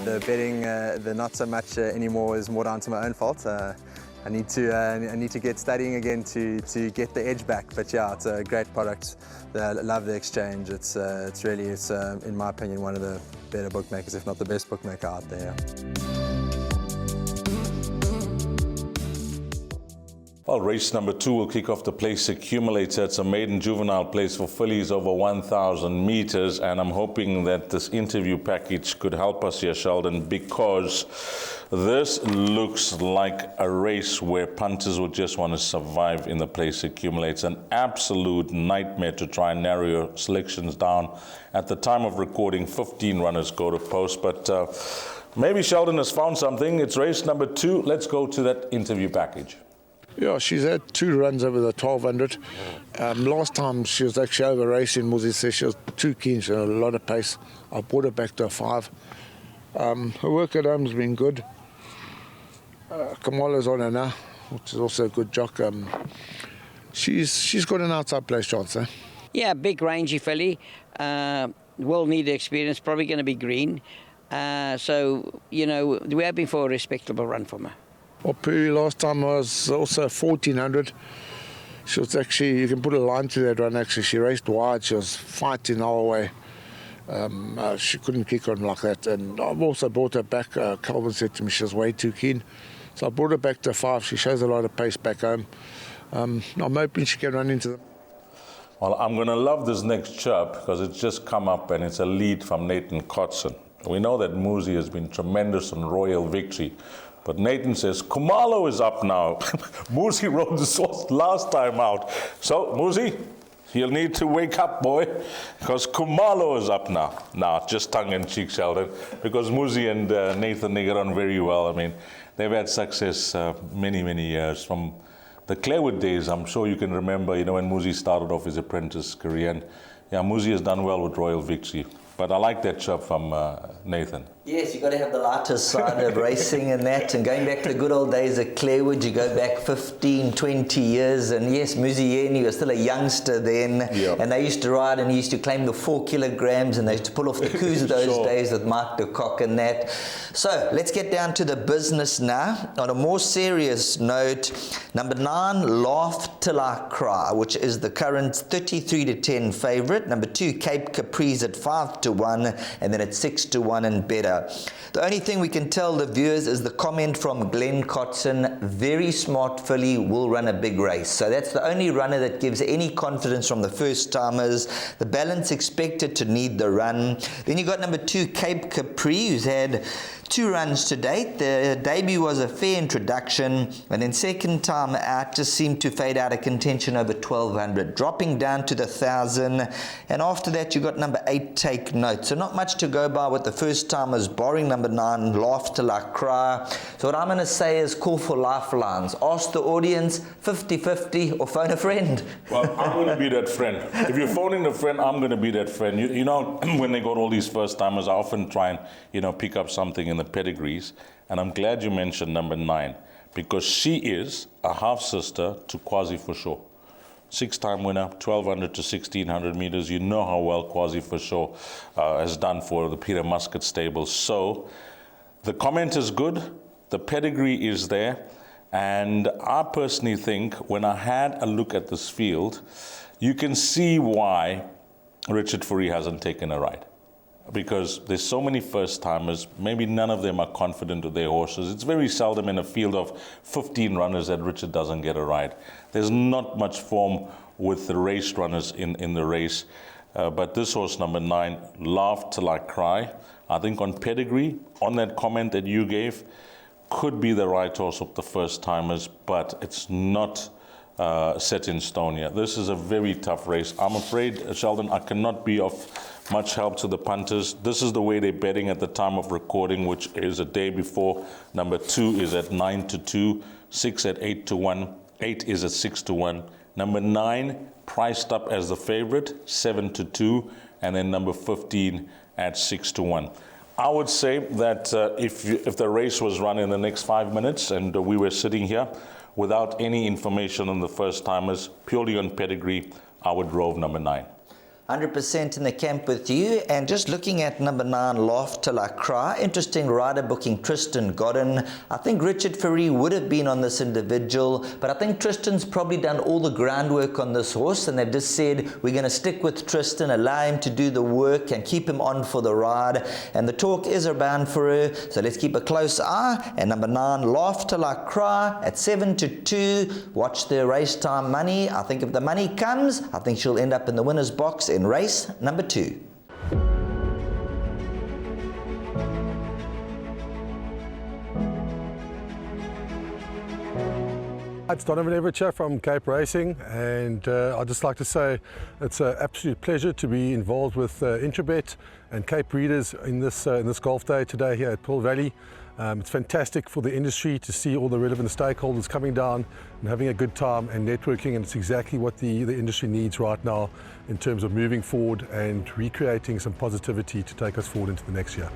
The betting, the not so much anymore, is more down to my own fault. I need to get studying again to get the edge back. But yeah, it's a great product. I love the exchange. It's really, in my opinion, one of the better bookmakers, if not the best bookmaker out there. Well, race number 2 will kick off the place accumulator. It's a maiden juvenile place for fillies over 1,000 meters, and I'm hoping that this interview package could help us here, Sheldon, because this looks like a race where punters would just want to survive in the place accumulator. It's an absolute nightmare to try and narrow your selections down. At the time of recording, 15 runners go to post, but maybe Sheldon has found something. It's race number 2. Let's go to that interview package. Yeah, she's had 2 runs over the 1,200. Last time she was actually over racing. Muzi said she was too keen, she had a lot of pace. I brought her back to a 5. Her work at home's been good. Kamala's on her now, which is also a good jock. She's got an outside place chance, eh? Yeah, big rangy filly. Will need experience, probably going to be green. So, you know, we're hoping for a respectable run from her. Well, Puri last time was also 1,400. She was actually, you can put a line to that run actually. She raced wide, she was fighting our way. She couldn't kick on like that. And I've also brought her back. Calvin said to me she was way too keen. So I brought her back to 5. She shows a lot of pace back home. I'm hoping she can run into them. Well, I'm going to love this next chirp because it's just come up and it's a lead from Nathan Kotson. We know that Muzi has been tremendous on Royal Victory. But Nathan says, Kumalo is up now. Muzi rode the horse last time out. So, Muzi, you'll need to wake up, boy, because Kumalo is up now. Now, just tongue-in-cheek, Sheldon, because Muzi and Nathan, they get on very well. I mean, they've had success many, many years. From the Clarewood days, I'm sure you can remember, you know, when Muzi started off his apprentice career. And, yeah, Muzi has done well with Royal Victory. But I like that chirp from Nathan. Yes, you've got to have the lighter side of racing and that. And going back to the good old days at Clarewood, you go back 15, 20 years. And yes, Muzieni was still a youngster then. Yep. And they used to ride and he used to claim the 4 kilograms. And they used to pull off the coups of those days with Mark de Kock and that. So let's get down to the business now. On a more serious note, number 9, Laugh Till I Cry, which is the current 33-10 favourite. Number 2, Cape Caprice at 5-1. And then at 6-1 and better. The only thing we can tell the viewers is the comment from Glenn Kotson, very smart filly, will run a big race. So that's the only runner that gives any confidence from the first timers. The balance expected to need the run. Then you got number 2, Cape Capri, who's had 2 runs to date. The debut was a fair introduction, and then second time out just seemed to fade out of contention over 1,200, dropping down to the 1,000. And after that, you got number 8, Take Note. So not much to go by with the first timers, barring number 9, Laugh Till I Cry. So what I'm going to say is call for lifelines. Ask the audience, 50-50, or phone a friend. Well, I'm going to be that friend. If you're phoning a friend, I'm going to be that friend. You know, when they got all these first timers, I often try and, you know, pick up something in the pedigrees. And I'm glad you mentioned number 9, because she is a half-sister to Quasi for sure. 6-time winner, 1,200 to 1,600 meters. You know how well Quasi for sure has done for the Peter Muscat stable. So the comment is good, the pedigree is there, and I personally think when I had a look at this field, you can see why Richard Fourie hasn't taken a ride. Because there's so many first-timers, maybe none of them are confident with their horses. It's very seldom in a field of 15 runners that Richard doesn't get a ride. There's not much form with the race runners in the race. But this horse, number 9, Laugh Till I Cry, I think on pedigree, on that comment that you gave, could be the right horse of the first-timers, but it's not set in stone yet. This is a very tough race. I'm afraid, Sheldon, I cannot be of much help to the punters. This is the way they're betting at the time of recording, which is a day before. Number 2 is at 9-2, 6 at 8-1, 8 is at 6-1. Number 9 priced up as the favorite, 7-2, and then number 15 at 6-1. I would say that if the race was run in the next 5 minutes and we were sitting here, without any information on the first timers, purely on pedigree, I would drove number 9. 100% in the camp with you. And just looking at number 9, Laugh Till I Cry, interesting rider booking Tristan Godden. I think Richard Ferry would have been on this individual, but I think Tristan's probably done all the groundwork on this horse, and they've just said, we're going to stick with Tristan, allow him to do the work and keep him on for the ride. And the talk is around for her, so let's keep a close eye. And number 9, Laugh Till I Cry at 7-2. Watch the race time money. I think if the money comes, I think she'll end up in the winner's box in race number 2. It's Donovan Everett from Cape Racing, and I'd just like to say it's an absolute pleasure to be involved with Intrabet and Cape Breeders in this golf day today here at Pearl Valley. It's fantastic for the industry to see all the relevant stakeholders coming down and having a good time and networking, and it's exactly what the industry needs right now in terms of moving forward and recreating some positivity to take us forward into the next year.